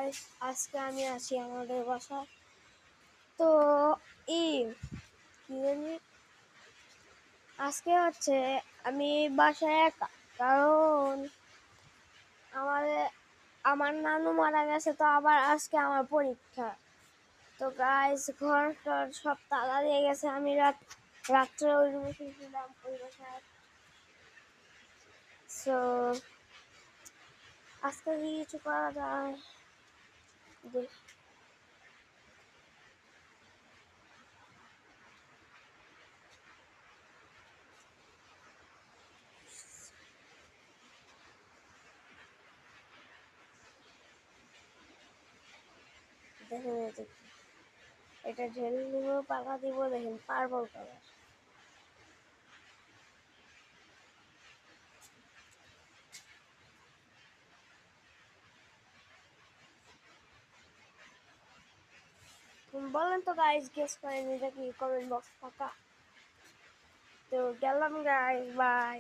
Guys, আজকে আমি আছি আমাদের বাসায়। তো কি জানি আজকে হচ্ছে আমি বাসায় একা, কারণ আমার নানু মারা গেছে। তো আবার আজকে আমার পরীক্ষা। তো গাইস, ঘর সব তালা দিয়ে গেছে। আমি রাত্রে ওই রুমে শুয়েছিলাম ওই বাসায়। সো আজকে কি কিছু করা যায় দেখি। দেখেন এটা ঢেলে দিব, পাকা দিব, দেখেন পার্পল কালার। বলেন তো গাইস, গেস করেন এটা কি? কমেন্ট বক্স ফাঁকা। তো গেলাম গাইস, বাই।